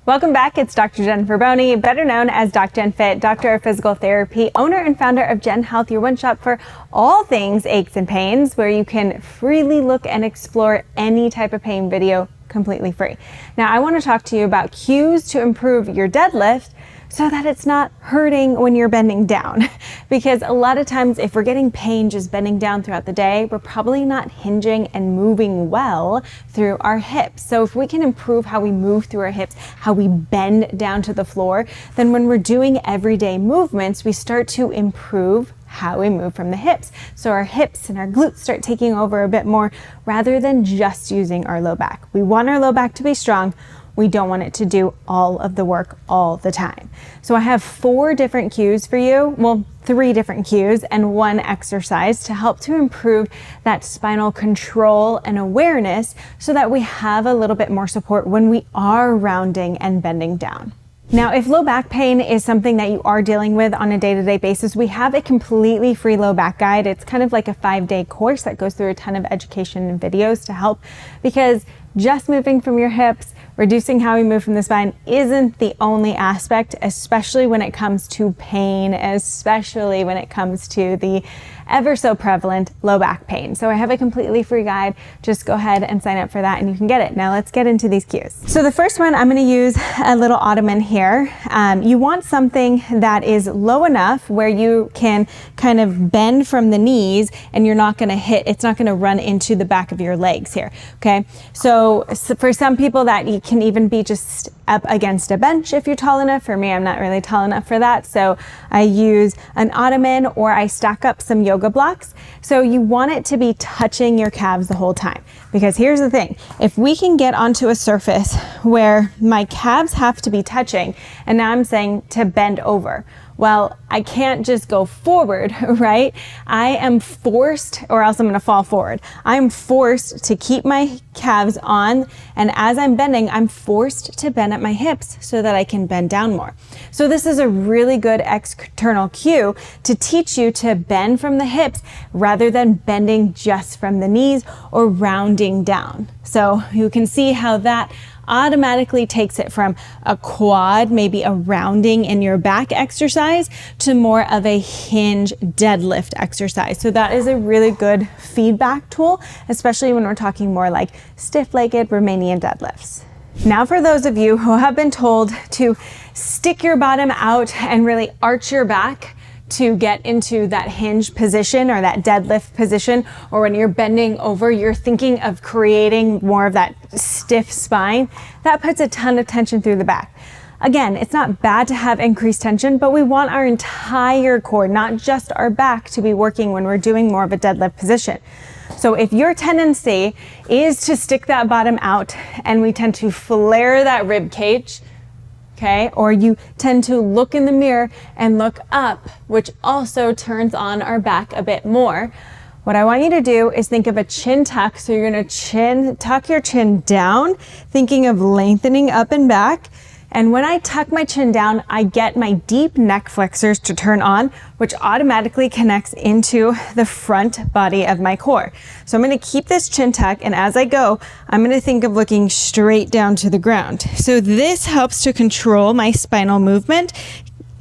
Welcome back. It's Dr. Jennifer Boney, better known as Doc Jen Fit, doctor of physical therapy, owner and founder of Gen Health, your one shop for all things aches and pains, where you can freely look and explore any type of pain video completely free. Now, I want to talk to you about cues to improve your deadlift so that it's not hurting when you're bending down. Because a lot of times if we're getting pain just bending down throughout the day, we're probably not hinging and moving well through our hips. So if we can improve how we move through our hips, how we bend down to the floor, then when we're doing everyday movements, we start to improve how we move from the hips. So our hips and our glutes start taking over a bit more rather than just using our low back. We want our low back to be strong. We don't want it to do all of the work all the time. So I have 4 different cues for you. Well, 3 different cues and 1 exercise to help to improve that spinal control and awareness so that we have a little bit more support when we are rounding and bending down. Now, if low back pain is something that you are dealing with on a day-to-day basis, we have a completely free low back guide. It's kind of like a 5-day course that goes through a ton of education and videos to help, because just moving from your hips, reducing how we move from the spine isn't the only aspect, especially when it comes to pain, especially when it comes to the ever so prevalent low back pain. So I have a completely free guide. Just go ahead and sign up for that and you can get it. Now let's get into these cues. So the first one, I'm going to use a little ottoman here. You want something that is low enough where you can kind of bend from the knees and you're not going to hit, it's not going to run into the back of your legs here. Okay. So for some people that can even be just up against a bench if you're tall enough. For me, I'm not really tall enough for that. So I use an ottoman or I stack up some yoga blocks. So you want it to be touching your calves the whole time. Because here's the thing, if we can get onto a surface where my calves have to be touching, and now I'm saying to bend over, well, I can't just go forward, right? I am forced, or else I'm gonna fall forward. I'm forced to keep my calves on, and as I'm bending, I'm forced to bend at my hips so that I can bend down more. So this is a really good external cue to teach you to bend from the hips rather than bending just from the knees or rounding down. So you can see how that automatically takes it from a quad, maybe a rounding in your back exercise, to more of a hinge deadlift exercise. So that is a really good feedback tool, especially when we're talking more like stiff-legged Romanian deadlifts. Now for those of you who have been told to stick your bottom out and really arch your back to get into that hinge position or that deadlift position, or when you're bending over, you're thinking of creating more of that stiff spine, that puts a ton of tension through the back. Again, it's not bad to have increased tension, but we want our entire core, not just our back, to be working when we're doing more of a deadlift position. So if your tendency is to stick that bottom out and we tend to flare that rib cage, okay, or you tend to look in the mirror and look up, which also turns on our back a bit more, what I want you to do is think of a chin tuck. So you're gonna tuck your chin down, thinking of lengthening up and back. And when I tuck my chin down, I get my deep neck flexors to turn on, which automatically connects into the front body of my core. So I'm going to keep this chin tuck, and as I go, I'm going to think of looking straight down to the ground. So this helps to control my spinal movement,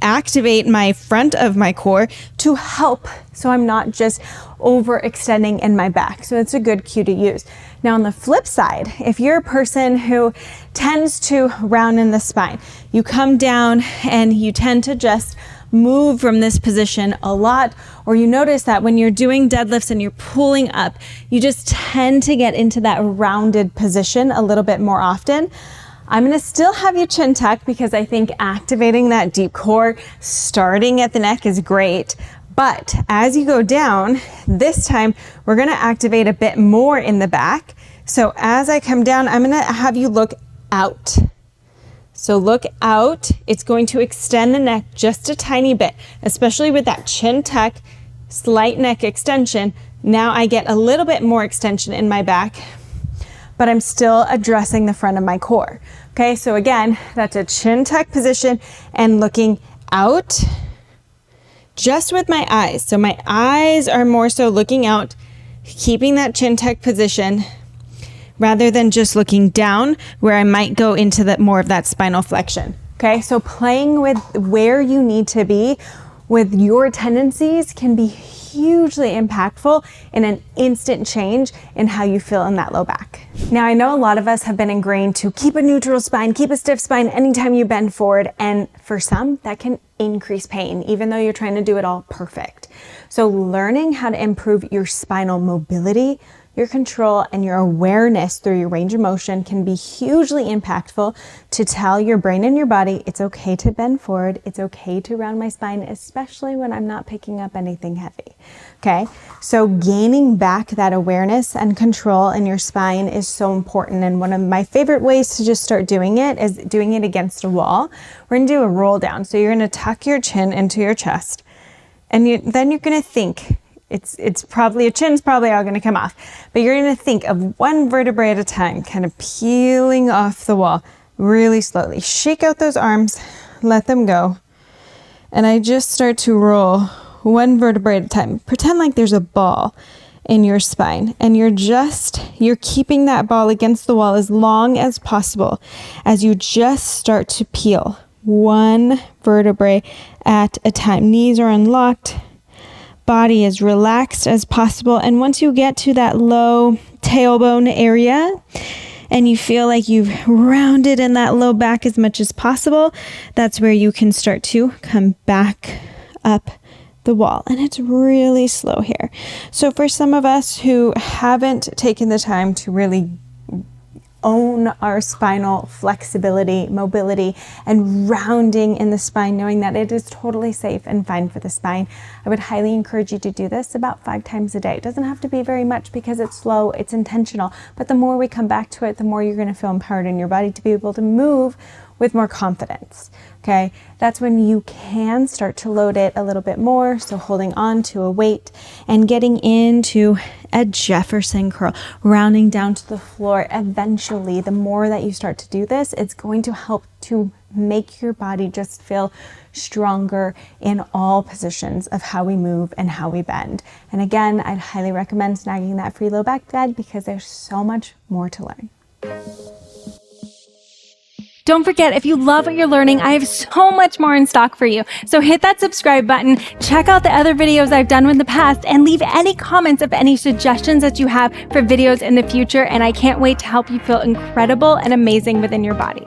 activate my front of my core to help so I'm not just overextending in my back. So it's a good cue to use. Now on the flip side, if you're a person who tends to round in the spine, you come down and you tend to just move from this position a lot, or you notice that when you're doing deadlifts and you're pulling up, you just tend to get into that rounded position a little bit more often. I'm gonna still have you chin tuck because I think activating that deep core starting at the neck is great. But as you go down, this time we're gonna activate a bit more in the back. So as I come down, I'm gonna have you look out. So look out, it's going to extend the neck just a tiny bit, especially with that chin tuck, slight neck extension. Now I get a little bit more extension in my back, but I'm still addressing the front of my core. Okay, so again, that's a chin tuck position and looking out just with my eyes. So my eyes are more so looking out, keeping that chin tuck position. rather than just looking down where I might go into more of that spinal flexion. Okay, so playing with where you need to be with your tendencies can be hugely impactful in an instant change in how you feel in that low back. Now, I know a lot of us have been ingrained to keep a neutral spine, keep a stiff spine anytime you bend forward, and for some, that can increase pain, even though you're trying to do it all perfect. So learning how to improve your spinal mobility, your control, and your awareness through your range of motion can be hugely impactful to tell your brain and your body it's okay to bend forward, it's okay to round my spine, especially when I'm not picking up anything heavy. Okay, so gaining back that awareness and control in your spine is so important, and one of my favorite ways to just start doing it is doing it against a wall. We're gonna do a roll down, so you're gonna tuck your chin into your chest, and then you're gonna think, it's probably, your chin's probably all gonna come off, but you're gonna think of one vertebrae at a time, kind of peeling off the wall really slowly. Shake out those arms, let them go. And I just start to roll one vertebrae at a time. Pretend like there's a ball in your spine, and you're keeping that ball against the wall as long as possible as you just start to peel one vertebrae at a time. Knees are unlocked, body as relaxed as possible. And once you get to that low tailbone area and you feel like you've rounded in that low back as much as possible, that's where you can start to come back up the wall. And it's really slow here. So for some of us who haven't taken the time to really own our spinal flexibility, mobility, and rounding in the spine, knowing that it is totally safe and fine for the spine, I would highly encourage you to do this about 5 times a day. It doesn't have to be very much because it's slow, it's intentional, but the more we come back to it, the more you're going to feel empowered in your body to be able to move with more confidence. Okay, that's when you can start to load it a little bit more. So holding on to a weight and getting into a Jefferson curl, rounding down to the floor. Eventually, the more that you start to do this, it's going to help to make your body just feel stronger in all positions of how we move and how we bend. And again, I'd highly recommend snagging that free low back guide because there's so much more to learn. Don't forget, if you love what you're learning, I have so much more in stock for you. So hit that subscribe button, check out the other videos I've done in the past, and leave any comments of any suggestions that you have for videos in the future. And I can't wait to help you feel incredible and amazing within your body.